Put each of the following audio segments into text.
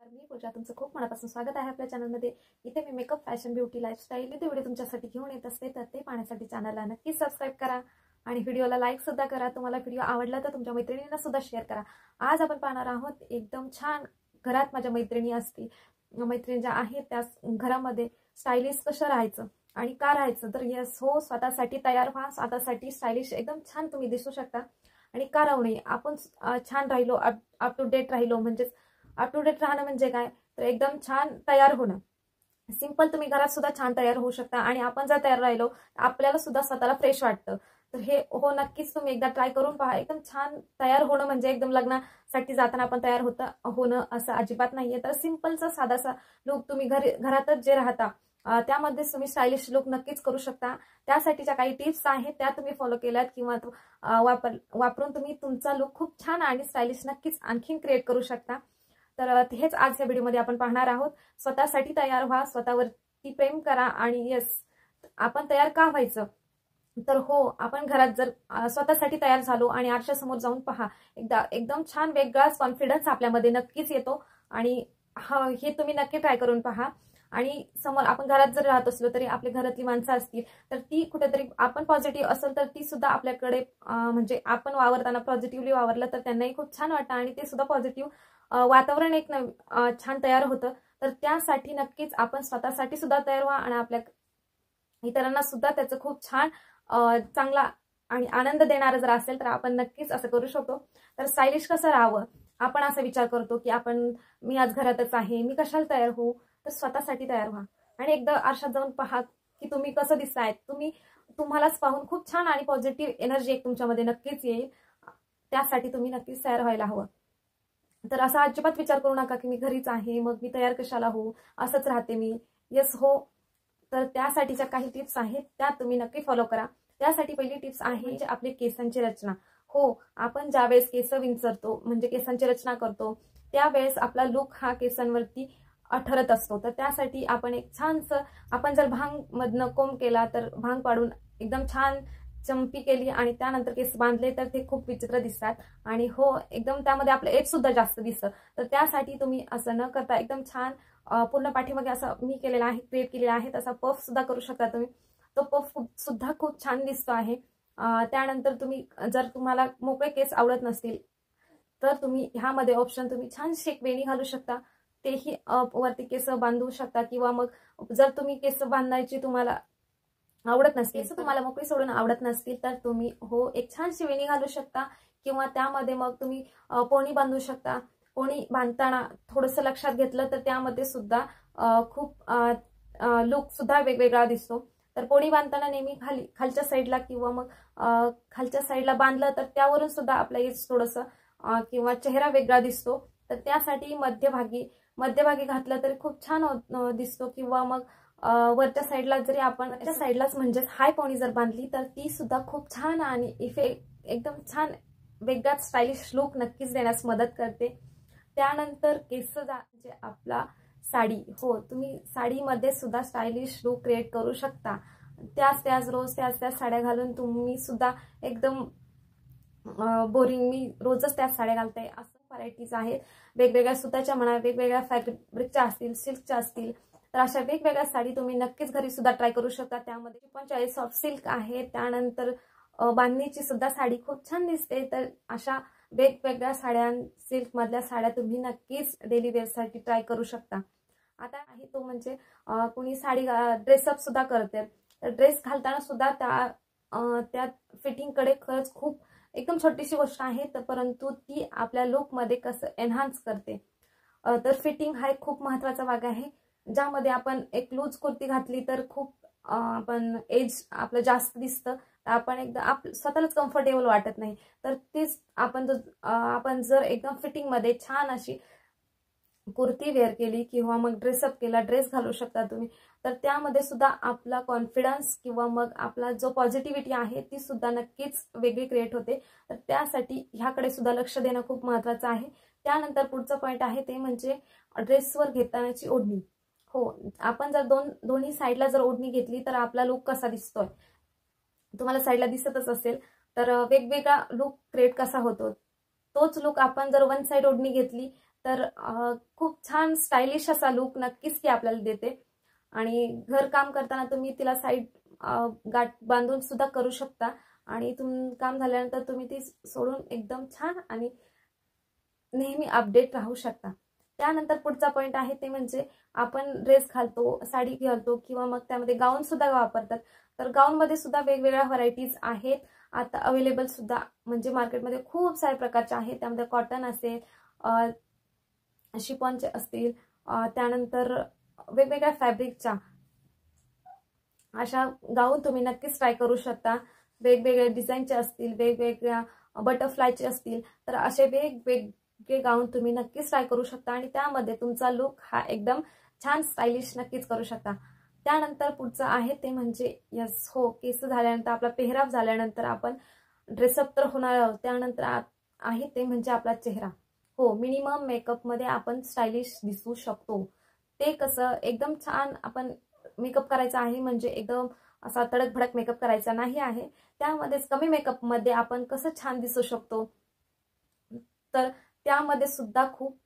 नमस्कार, मी पूजा. तुमचं खूप मनापासून स्वागत आहे आपल्या चॅनलमध्ये. इथे मी मेकअप, फॅशन, ब्युटी, लाईफस्टाईल इथे व्हिडिओ तुमच्यासाठी घेऊन येत असते. तर ते पाहण्यासाठी चॅनलला नक्की सबस्क्राईब करा आणि व्हिडिओला लाईक सुद्धा करा. तुम्हाला व्हिडिओ आवडला तर तुमच्या मैत्रिणींना सुद्धा शेअर करा. आज आपण पाहणार आहोत एकदम छान, घरात माझ्या मैत्रिणी असतील, मैत्रिणी ज्या आहेत त्या घरामध्ये स्टायलिश कसं राहायचं आणि का राहायचं, तर यस हो, स्वतःसाठी तयार व्हा, स्वतःसाठी स्टायलिश एकदम छान तुम्ही दिसू शकता. आणि का राहू नये, आपण छान राहिलो, अप टू डेट राहिलो, म्हणजेच अप टू डेट राहणं म्हणजे काय, तर एकदम छान तयार होणं. सिंपल तुम्ही घरात सुद्धा छान तयार होऊ शकता आणि आपण जर तयार राहिलो आपल्याला सुद्धा स्वतःला फ्रेश वाटतं. तर हे हो, नक्कीच तुम्ही एकदा ट्राय करून पहा. एकदम छान तयार होणं म्हणजे एकदम लग्नासाठी जाताना आपण तयार होणं असं अजिबात नाहीये. तर सिंपलचा साधासा लुक तुम्ही घरातच जे राहता त्यामध्येच तुम्ही स्टायलिश लुक नक्कीच करू शकता. त्यासाठीच्या काही टिप्स आहेत त्या तुम्ही फॉलो केल्यात किंवा वापरून तुम्ही तुमचा लुक खूप छान आणि स्टायलिश नक्कीच आणखीन क्रिएट करू शकता. तर हेच आज या व्हिडिओमध्ये आपण पाहणार आहोत. स्वतःसाठी तयार व्हा, स्वतःवरती प्रेम करा. आणि येस, आपण तयार का व्हायचं, तर हो, आपण घरात जर स्वतःसाठी तयार झालो आणि आरशासमोर जाऊन पहा, एकदम छान वेगळाच कॉन्फिडन्स आपल्यामध्ये नक्कीच येतो. आणि हे तुम्ही नक्की ट्राय करून पहा. आणि समोर आपण घरात जर राहत असलो तरी आपल्या घरातली माणसं असतील तर ती कुठेतरी आपण पॉझिटिव्ह असेल तर ती सुद्धा आपल्याकडे म्हणजे आपण वावरताना पॉझिटिव्हली वावरलं तर त्यांनाही खूप छान वाटतं आणि ते सुद्धा पॉझिटिव्ह वातावरण एक छान तयार होतं. तर त्यासाठी नक्कीच आपण स्वतःसाठी सुद्धा तयार व्हा आणि आपल्या इतरांना सुद्धा त्याचं खूप छान चांगला आणि आनंद देणारं जर असेल तर आपण नक्कीच असं करू शकतो. तर स्टायलिश कसं राहावं, आपण असा विचार करतो की मी आज घरातच आहे, मी कशाला तयार होऊ, तर स्वतःसाठी तयार व्हा आणि एकदा आरशात जाऊन पहा की तुम्ही कसं दिसताय. तुम्हालाच पाहून खूप छान आणि पॉझिटिव्ह एनर्जी एक तुमच्यामध्ये नक्कीच येईल. त्यासाठी तुम्ही नक्कीच तयार व्हायला हवं. तर असा अजिबात विचार करू नका की मी घरीच आहे मग मी तयार कशाला होऊ, असंच राहते मी. येस हो, तर त्यासाठीच्या काही टिप्स आहेत त्या तुम्ही नक्की फॉलो करा. त्यासाठी पहिली टिप्स आहे म्हणजे आपली केसांची रचना. हो, आपण ज्यावेळेस केस विंचरतो म्हणजे केसांची रचना करतो त्यावेळेस आपला लुक हा केसांवरती ठरत असतो. तर त्यासाठी आपण एक छानसं, आपण जर भांग मधनं कोंब केला तर भांग पाडून एकदम छान चंपी केली आणि त्यानंतर केस बांधले तर ते खूप विचित्र दिसतात. आणि हो, एकदम त्यामध्ये आपलं एज सुद्धा जास्त दिसतं. तर त्यासाठी तुम्ही असं न करता एकदम छान पूर्ण पाठीमागे असं मी केलेला आहे, क्रिएट केलेला आहे, तसा पफ सुद्धा करू शकता तुम्ही. तो पफ सुद्धा खूप छान दिसतो आहे. त्यानंतर जर तुम्हाला मोकळे केस आवडत नसतील तर तुम्ही ह्यामध्ये ऑप्शन तुम्ही छान शेक वेणी घालू शकता. तेही वरती केस बांधू शकता. किंवा मग जर तुम्ही केस बांधायची तुम्हाला आवडत नसतील, तुम्हाला मोकळी सोडून आवडत नसतील तर तुम्ही हो एक छान वेणी घालू शकता. किंवा त्यामध्ये मग तुम्ही पोणी बांधू शकता. पोणी बांधताना थोडंसं लक्षात घेतलं तर त्यामध्ये सुद्धा खूप लुक सुद्धा वेगवेगळा दिसतो. तर पोणी बांधताना नेहमी खालच्या साईडला किंवा मग खालच्या साईडला बांधलं तर त्यावरून सुद्धा आपला एज थोडंसं किंवा चेहरा वेगळा दिसतो. तर त्यासाठी मध्यभागी घातलं तरी खूप छान दिसतो. किंवा मग वरच्या साईडला जरी आपण वरच्या साईडलाच म्हणजेच हाय पोणी जर बांधली तर ती सुद्धा खूप छान आणि एकदम छान वेगळाच स्टायलिश लुक नक्कीच देण्यास मदत करते. त्यानंतर म्हणजे आपला साडी. हो, तुम्ही साडीमध्ये सुद्धा स्टायलिश लुक क्रिएट करू शकता. रोज त्याच साड्या घालून तुम्ही सुद्धा एकदम बोरिंग, मी रोजच त्याच साड्या घालते असं व्हरायटीज आहेत. वेगवेगळ्या सुताच्या म्हणा, वेगवेगळ्या फॅब्रिकच्या असतील, सिल्कच्या असतील, तर अशा वेगवेगळ्या साडी तुम्ही नक्कीच घरी सुद्धा ट्राय करू शकता. त्यामध्ये पण चॉईस ऑफ सिल्क आहे. त्यानंतर बांधणीची सुद्धा साडी खूप छान दिसते. तर अशा वेगवेगळ्या साड्या, सिल्क मधल्या साड्या तुम्ही नक्कीच डेली वेअरसाठी ट्राय करू शकता. आता आहे तो म्हणजे कुणी साडी ड्रेसअप सुद्धा करते. तर ड्रेस घालताना सुद्धा त्या फिटिंगकडे खरंच खूप एकदम छोटीशी गोष्ट आहे, परंतु ती आपल्या लुकमध्ये कसं एनहान्स करते. तर फिटिंग हा एक खूप महत्वाचा भाग आहे. ज्यामध्ये आपण एक लूज कुर्ती घातली तर खूप आपण एज आपलं जास्त दिसतं, आपण एकदम स्वतःलाच कम्फर्टेबल वाटत नाही. तर तीच आपण जर एकदम फिटिंगमध्ये छान अशी कुर्ती वेअर केली किंवा मग ड्रेसअप केला, ड्रेस घालू शकता तुम्ही, तर त्यामध्ये सुद्धा आपला कॉन्फिडन्स किंवा मग आपला जो पॉझिटिव्हिटी आहे ती सुद्धा नक्कीच वेगळी क्रिएट होते. तर त्यासाठी ह्याकडे सुद्धा लक्ष देणं खूप महत्वाचं आहे. त्यानंतर पुढचं पॉईंट आहे ते म्हणजे ड्रेसवर घेतानाची ओढणी. हो, आपण जर दोन्ही साईडला जर ओढणी घेतली तर आपला लुक कसा दिसतोय तुम्हाला साईडला दिसतच असेल. तर वेगवेगळा लुक क्रिएट कसा होतो, तोच लुक आपण जर वन साईड ओढणी घेतली तर खूप छान स्टायलिश असा लुक नक्कीच ती आपल्याला देते. आणि घरकाम करताना तुम्ही तिला साईड गाठ बांधून सुद्धा करू शकता आणि काम झाल्यानंतर तुम्ही ती सोडून एकदम छान आणि नेहमी अपडेट राहू शकता. त्यानंतर पुढचा पॉईंट आहे ते म्हणजे आपण ड्रेस घालतो, साडी घालतो किंवा मग त्यामध्ये गाऊन सुद्धा वापरतात. तर गाऊनमध्ये सुद्धा वेगवेगळ्या व्हरायटीज आहेत आता अवेलेबल सुद्धा, म्हणजे मार्केटमध्ये खूप साऱ्या प्रकारचे आहेत. त्यामध्ये कॉटन असेल, शिफॉनचे असतील, त्यानंतर वेगवेगळ्या फॅब्रिकच्या अशा गाऊन तुम्ही नक्कीच ट्राय करू शकता. वेगवेगळ्या डिझाईनचे असतील, वेगवेगळ्या बटरफ्लायचे असतील, तर असे वेगवेगळे गाऊन तुम्ही नक्कीच ट्राय करू शकता आणि त्यामध्ये तुमचा लुक हा एकदम छान स्टायलिश नक्कीच करू शकता. त्यानंतर पुढचं आहे ते म्हणजे केस झाल्यानंतर आपला पेहराव झाल्यानंतर आपण ड्रेसअप तर होणार आहोत. त्यानंतर आहे ते म्हणजे आपला चेहरा. मिनिमम मेकअपमध्ये आपण स्टायलिश दिसू शकतो. ते कसं एकदम छान आपण मेकअप करायचा आहे, म्हणजे एकदम असा तडक भडक मेकअप करायचा नाही आहे. त्यामध्येच कमी मेकअपमध्ये आपण कसं छान दिसू शकतो, तर त्यामध्ये सुद्धा खूप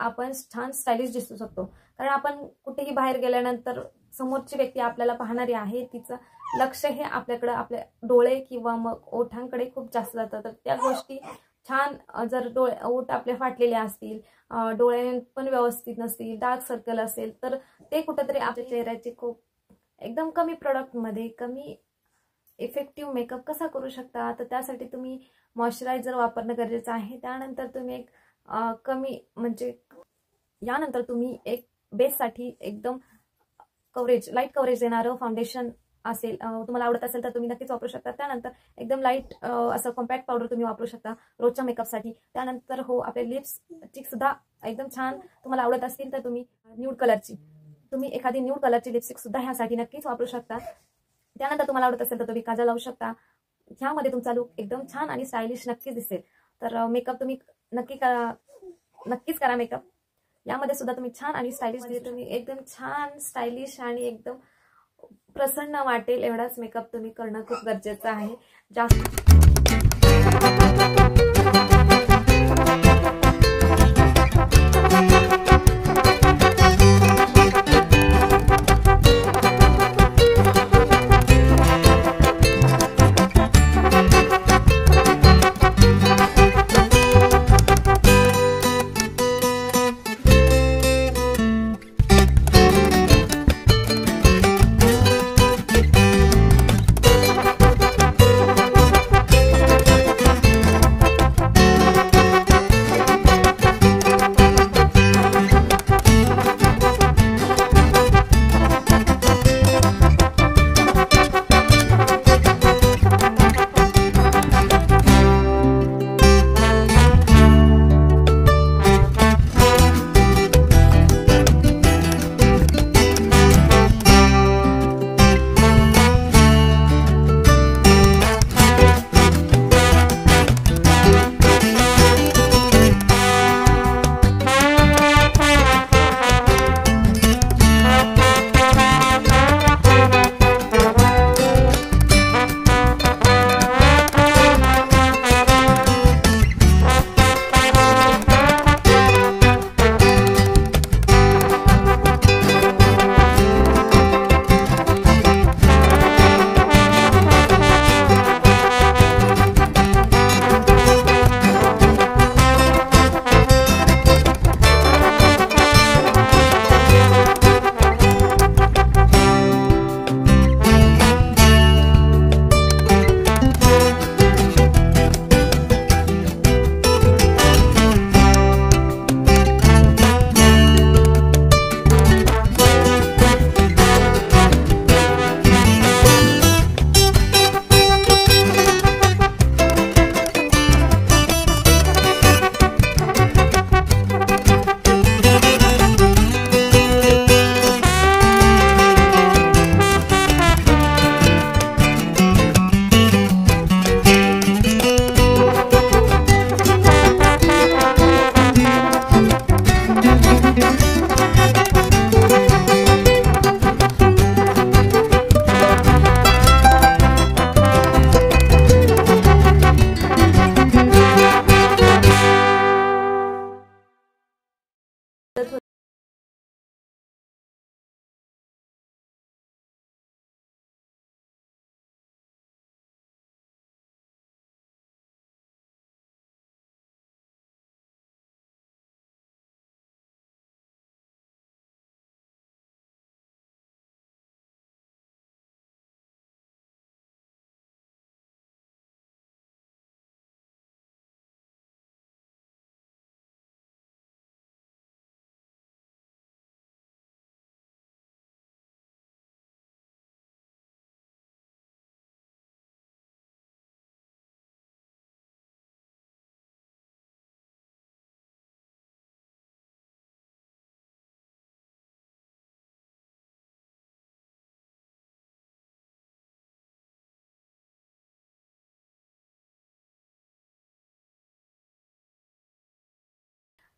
आपण छान स्टायलिश दिसू शकतो. कारण आपण कुठेही बाहेर गेल्यानंतर समोरची व्यक्ती आपल्याला पाहणारी आहे, तिचं लक्ष हे आपल्याकडे आपले डोळे किंवा मग ओठांकडे खूप जास्त जातं. तर त्या गोष्टी छान, जर ओठ आपले फाटलेले असतील, डोळे पण व्यवस्थित नसतील, डार्क सर्कल असेल, तर ते कुठेतरी आपल्या चेहऱ्याचे खूप एकदम कमी प्रोडक्टमध्ये कमी इफेक्टिव्ह मेकअप कसा करू शकता, तर त्यासाठी तुम्ही मॉइश्चरायझर वापरणं गरजेचं आहे. त्यानंतर तुम्ही यानंतर तुम्ही एक बेससाठी एकदम लाईट कव्हरेज देणारं फाउंडेशन असेल, तुम्हाला आवडत असेल तर तुम्ही नक्कीच वापरू शकता. त्यानंतर एकदम लाईट असं कॉम्पॅक्ट पावडर तुम्ही वापरू शकता रोजच्या मेकअपसाठी. त्यानंतर आपले लिप्स्टिक सुद्धा एकदम छान तुम्हाला आवडत असतील तर तुम्ही एखादी न्यूड कलरची लिपस्टिक सुद्धा ह्यासाठी नक्कीच वापरू शकता. त्यानंतर तुम्हाला आवडत असेल तर तुम्ही काजळ लावू शकता. ह्यामध्ये तुमचा लुक एकदम छान आणि स्टायलिश नक्कीच दिसेल. तर मेकअप तुम्ही नक्कीच करा मेकअप. यामध्ये सुद्धा तुम्ही छान आणि स्टायलिश तुम्ही एकदम छान स्टायलिश आणि एकदम प्रसन्न वाटेल एवढाच मेकअप तुम्ही करणं खूप गरजेचं आहे.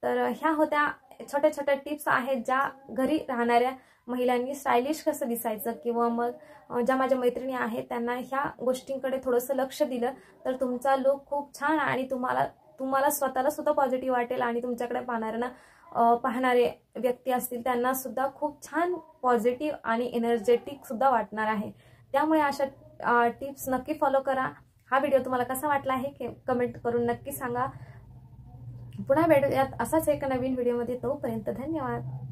तर ह्या होत्या छोट्या छोट्या टिप्स आहेत ज्या घरी राहणाऱ्या महिलांनी स्टायलिश कसं दिसायचं किंवा मग ज्या माझ्या मैत्रिणी आहेत त्यांना ह्या गोष्टींकडे थोडंसं लक्ष दिलं तर तुमचा लुक खूप छान आणि तुम्हाला स्वतःला सुद्धा पॉझिटिव्ह वाटेल आणि तुमच्याकडे पाहणारे व्यक्ती असतील त्यांना सुद्धा खूप छान पॉझिटिव्ह आणि एनर्जेटिक सुद्धा वाटणार आहे। त्यामुळे अशा टिप्स नक्की फॉलो करा। हा व्हिडिओ तुम्हाला कसा वाटला आहे कमेंट करून नक्की सांगा। पुन्हा भेटूयात असाच एका नवीन व्हिडिओमध्ये, तोपर्यंत धन्यवाद।